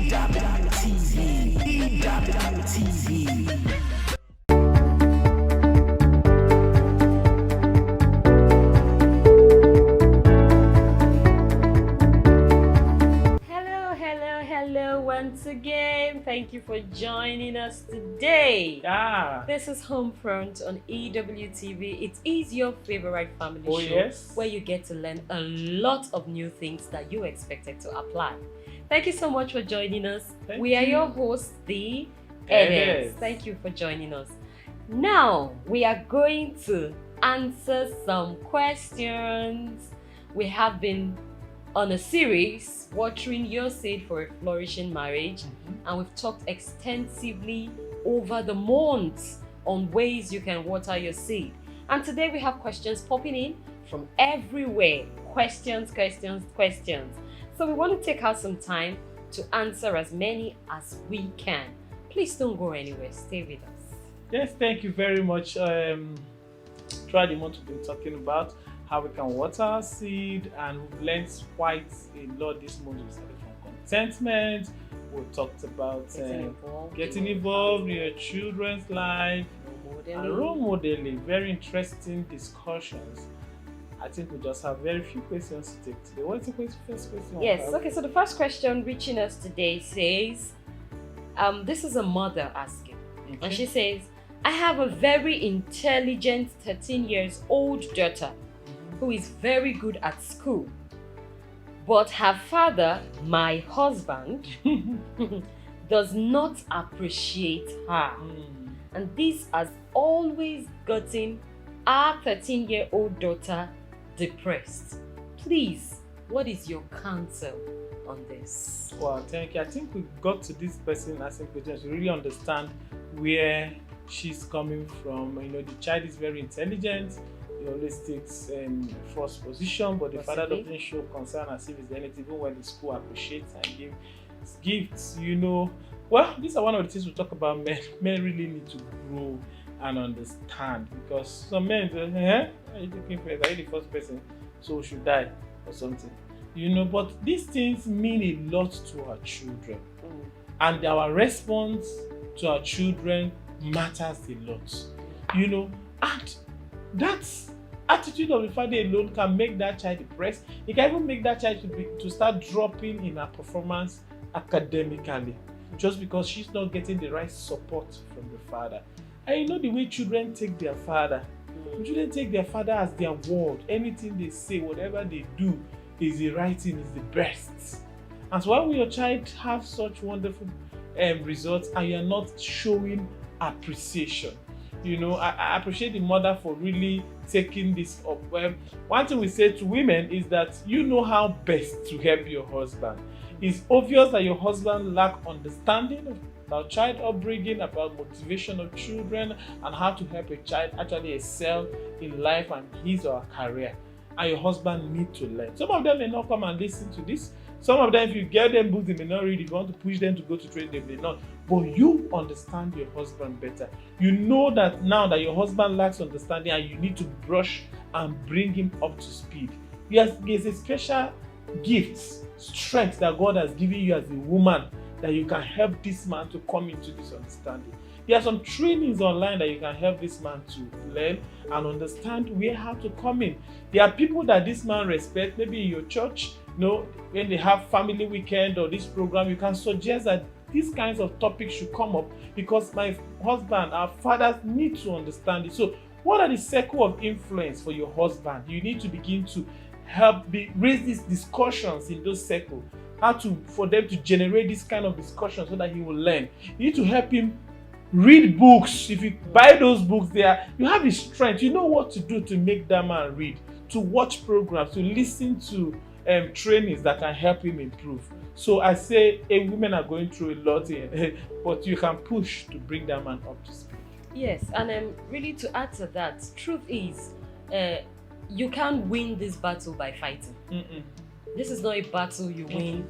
Hello once again. Thank you for joining us today. This is Homefront on EWTV. It is your favorite family show yes, where you get to learn a lot of new things that you expected to apply. Thank you so much for joining us. We are your hosts, the Edits. Thank you for joining us. Now, we are going to answer some questions. We have been on a series, Watering Your Seed for a Flourishing Marriage, and we've talked extensively over the months on ways you can water your seed. And today we have questions popping in from everywhere. Questions. So we want to take out some time to answer as many as we can. Please don't go anywhere. Stay with us. Yes, thank you very much. Throughout the month we've been talking about how we can water our seed, and we've learned quite a lot this month. We started from contentment, we talked about getting involved in your children's life, and role modeling. Very interesting discussions. I think we just have very few questions to take today. What's the first question? Yes, okay, so the first question reaching us today says, this is a mother asking, and she says, I have a very intelligent 13 years old daughter who is very good at school, but her father, my husband, does not appreciate her, and this has always gotten our 13-year-old daughter depressed. Please, what is your counsel on this? Well, thank you. I think we got to this person asking questions to really understand where she's coming from. You know, the child is very intelligent. He always takes first position, but the father doesn't show concern as if it's anything, even when the school appreciates and gives gifts, you know. Well, these are one of the things we talk about. Men really need to grow and understand, because some men say, are you looking for it? Are you the first person? So we should die or something. You know, but these things mean a lot to our children. And our response to our children matters a lot. You know, and that attitude of the father alone can make that child depressed. It can even make that child to start dropping in her performance academically, just because she's not getting the right support from the father. And you know the way children take their father. Children take their father as their word. Anything they say, whatever they do, is the right thing, is the best. And so when your child have such wonderful results and you're not showing appreciation, you know, I appreciate the mother for really taking this up. One thing we say to women is that you know how best to help your husband. It's obvious that your husband lacks understanding about child upbringing, about motivation of children, and how to help a child actually excel in life and his or her career. And your husband need to learn. Some of them may not come and listen to this. Some of them, if you get them books, they may not read. If you want to push them to go to training, they may not. But you understand your husband better. You know that now that your husband lacks understanding and you need to brush and bring him up to speed. There's a special gift, strength that God has given you as a woman that you can help this man to come into this understanding. There are some trainings online that you can help this man to learn and understand where how to come in. There are people that this man respects, maybe in your church, you know, when they have family weekend or this program, you can suggest that these kinds of topics should come up, because my husband, our fathers need to understand it. So what are the circle of influence for your husband? You need to begin to help raise these discussions in those circles. For them to generate this kind of discussion so that he will learn. You need to help him read books. If you buy those books there, you have the strength. You know what to do to make that man read, to watch programs, to listen to trainings that can help him improve. So I say, women are going through a lot here, but you can push to bring that man up to speed. Yes, and really to add to that, truth is, you can't win this battle by fighting. This is not a battle you win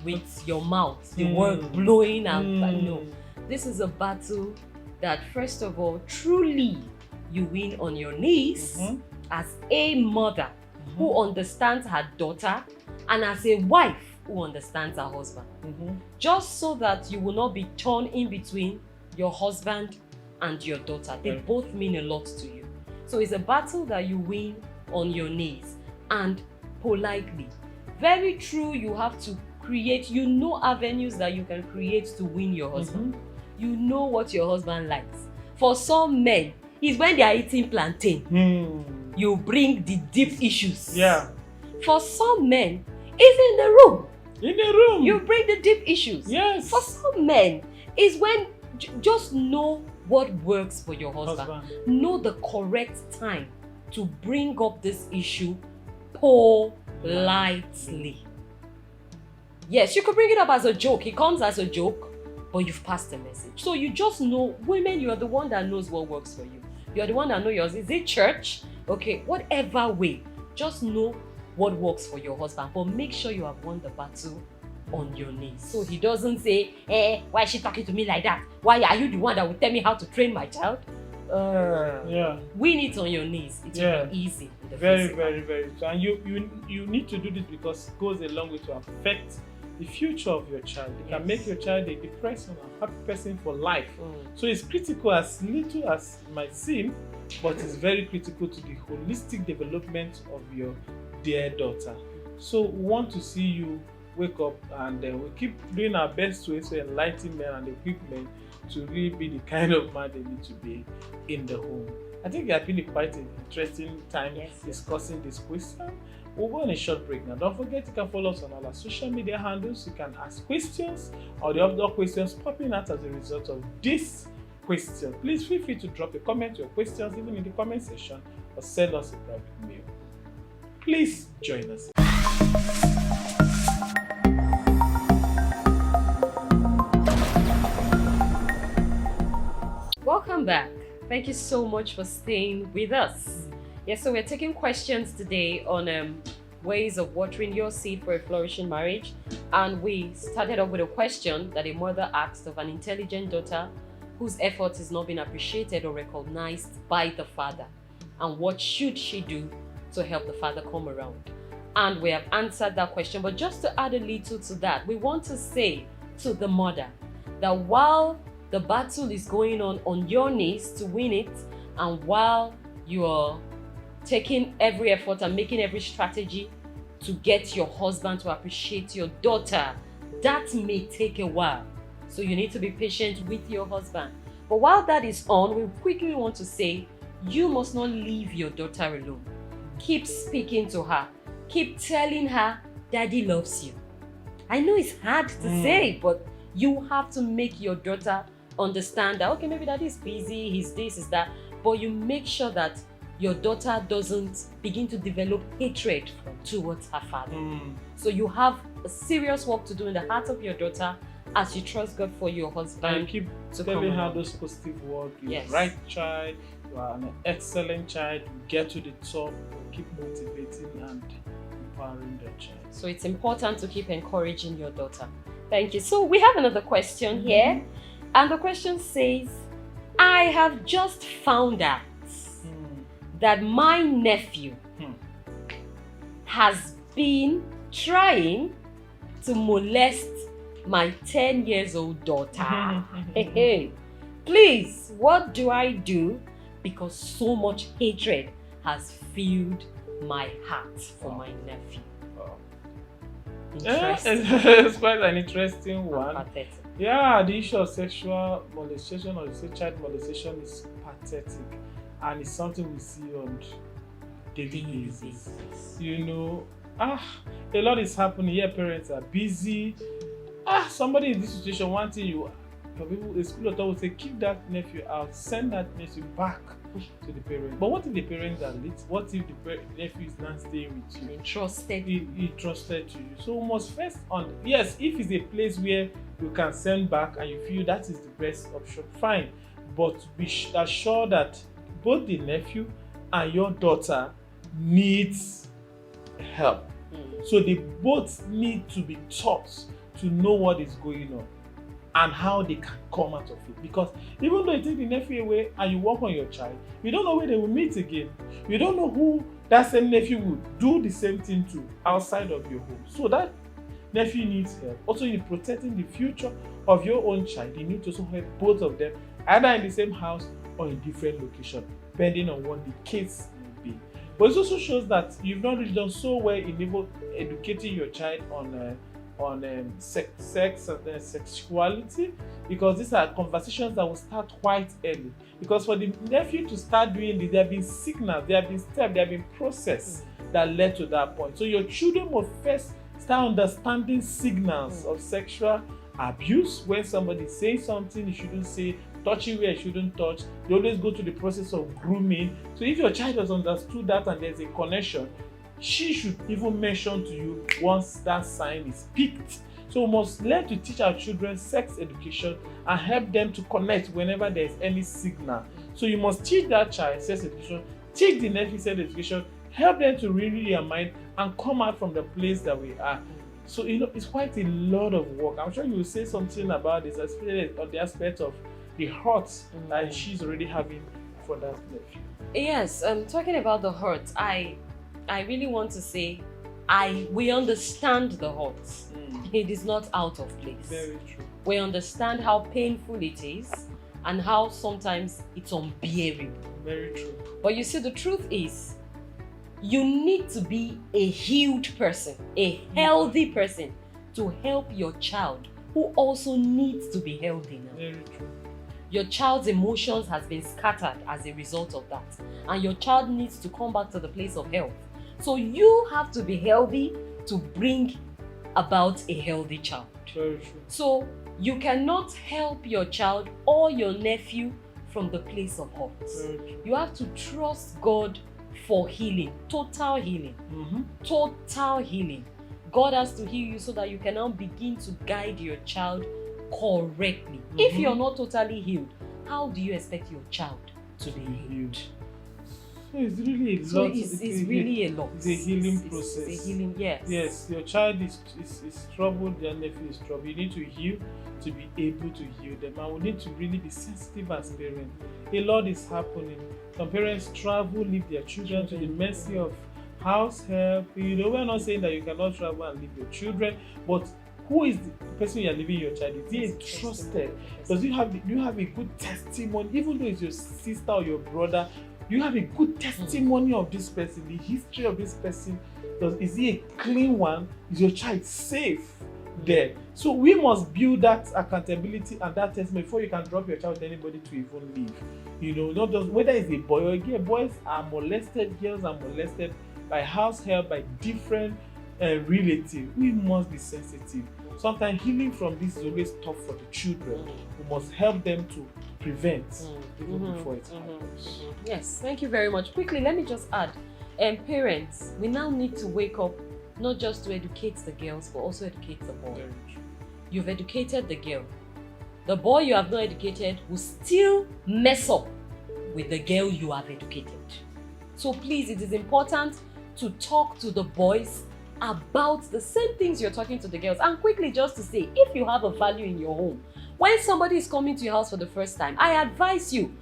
with your mouth, the word blowing out. No, this is a battle that, first of all, truly you win on your knees as a mother who understands her daughter, and as a wife who understands her husband. Mm-hmm. Just so that you will not be torn in between your husband and your daughter. They both mean a lot to you. So it's a battle that you win on your knees and politely. Very true, you have to create, avenues that you can create to win your husband. Mm-hmm. You know what your husband likes. For some men, it's when they are eating plantain. You bring the deep issues. Yeah. For some men, it's in the room. In the room. You bring the deep issues. Yes. For some men, it's when just know what works for your husband. Know the correct time to bring up this issue politely. Yes, you could bring it up as a joke. It comes as a joke, but you've passed the message. So you just know, women, you're the one that knows what works for you. You're the one that knows yours. Is it church? Okay, whatever way, just know what works for your husband. But make sure you have won the battle on your knees. So he doesn't say, why is she talking to me like that? Why are you the one that will tell me how to train my child? Win it on your knees. It will be easy. Very, very, very true. And you need to do this because it goes a long way to affect the future of your child. It can make your child a depressed and happy person for life. So it's critical, as little as it might seem, but it's very critical to the holistic development of your dear daughter. So we want to see you wake up, and we keep doing our best to enlighten men and equip men to really be the kind of man they need to be in the home. I think it has been quite an interesting time discussing this question. We'll go on a short break now. Don't forget, you can follow us on all our social media handles. You can ask questions or the other questions popping out as a result of this question. Please feel free to drop a comment or your questions even in the comment section or send us a private mail. Please join us. Welcome back. Thank you so much for staying with us. Yes, so we're taking questions today on ways of watering your seed for a flourishing marriage. And we started off with a question that a mother asked of an intelligent daughter whose effort is not being appreciated or recognized by the father. And what should she do to help the father come around? And we have answered that question. But just to add a little to that, we want to say to the mother that while the battle is going on your knees to win it, and while you are taking every effort and making every strategy to get your husband to appreciate your daughter, that may take a while. So you need to be patient with your husband. But while that is on, we quickly want to say, you must not leave your daughter alone. Keep speaking to her. Keep telling her, Daddy loves you. I know it's hard to say, but you have to make your daughter understand that, okay, maybe Daddy is busy, he's this, he's that, but you make sure that your daughter doesn't begin to develop hatred towards her father. So you have a serious work to do in the heart of your daughter as you trust God for your husband. And keep telling her those positive words. You're a right child, you are an excellent child, you get to the top, keep motivating and empowering the child. So it's important to keep encouraging your daughter. Thank you. So we have another question here. And the question says, I have just found out that my nephew has been trying to molest my 10 years old daughter. Please, what do I do? Because so much hatred has filled my heart for my nephew. It's quite an interesting one. Pathetic. Yeah, the issue of sexual molestation or child molestation is pathetic, and it's something we see on daily basis. You know, a lot is happening here. Parents are busy. Somebody in this situation, one thing your people, the school authority will say, keep that nephew out, send that nephew back to the parents. But what if the parents are late? What if the nephew is not staying with you? He trusted to you. So we must first yes, if it's a place where you can send back and you feel that is the best option, fine. But be assured that both the nephew and your daughter needs help. So they both need to be taught to know what is going on and how they can come out of it. Because even though you take the nephew away and you work on your child, you don't know where they will meet again. You don't know who that same nephew will do the same thing to outside of your home. So that nephew needs help. Also, in protecting the future of your own child, you need to also help both of them, either in the same house or in different locations, depending on what the case may be. But it also shows that you've not really done so well in even educating your child on sex and sexuality, because these are conversations that will start quite early. Because for the nephew to start doing this, there have been signals, there have been steps, there have been processes that led to that point. So your children will first start understanding signals of sexual abuse. When somebody says something you shouldn't say, touching where you shouldn't touch, they always go to the process of grooming. So if your child has understood that and there's a connection, she should even mention to you once that sign is picked. So we must learn to teach our children sex education and help them to connect whenever there is any signal. So you must teach that child sex education, teach the nephew sex education, help them to read their mind and come out from the place that we are. So it's quite a lot of work. I'm sure you will say something about this, especially on the aspect of the hurt that she's already having for that nephew. Yes, talking about the hurt, I really want to say we understand the hurt. It is not out of place. Very true. We understand how painful it is and how sometimes it's unbearable. Very true. But you see, the truth is, you need to be a healed person, a healthy person, to help your child who also needs to be healthy now. Very true. Your child's emotions has been scattered as a result of that, and your child needs to come back to the place of health. So you have to be healthy to bring about a healthy child. Very true. So you cannot help your child or your nephew from the place of hurt. Very true. You have to trust God for healing, total healing. Total healing. God has to heal you so that you can now begin to guide your child correctly. If you're not totally healed, how do you expect your child to be healed? So it's really a lot. So it's really a lot. It's a healing process. It's a healing, yes. Yes, your child is troubled, your nephew is troubled. You need to heal to be able to heal them. And we need to really be sensitive as parents. A lot is happening. Some parents travel, leave their children to the mercy of house help. We're not saying that you cannot travel and leave your children, but who is the person you are leaving your child? Is he trusted? Do you have a good testimony? Even though it's your sister or your brother, you have a good testimony of this person, the history of this person. Is he a clean one? Is your child safe there? So we must build that accountability and that testimony before you can drop your child with anybody to even leave. Not just whether it's a boy or a girl. Boys are molested, girls are molested by house help, by different relatives. We must be sensitive. Sometimes healing from this is always tough for the children. We must help them to prevent even before it happens. Yes, thank you very much. Quickly, let me just add, parents, we now need to wake up not just to educate the girls, but also educate the boy. You've educated the girl. The boy you have not educated will still mess up with the girl you have educated. So please, it is important to talk to the boys about the same things you're talking to the girls. And quickly, just to say, if you have a value in your home, when somebody is coming to your house for the first time, I advise you,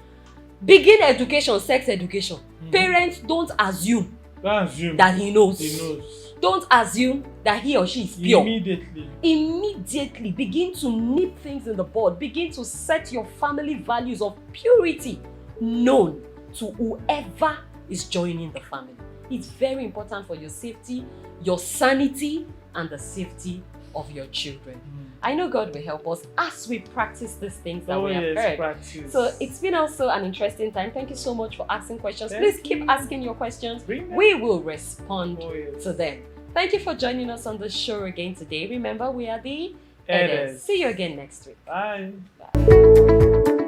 begin education, sex education. Parents, don't assume that he knows. Don't assume that he or she is pure. Immediately begin to nip things in the bud. Begin to set your family values of purity known to whoever is joining the family. It's very important for your safety, your sanity, and the safety of your children. I know God will help us as we practice these things that we have heard. Practice. So it's been also an interesting time. Thank you so much for asking questions. Please keep asking your questions. We will respond to them. Thank you for joining us on the show again today. Remember, we are the Elders. See you again next week. Bye. Bye.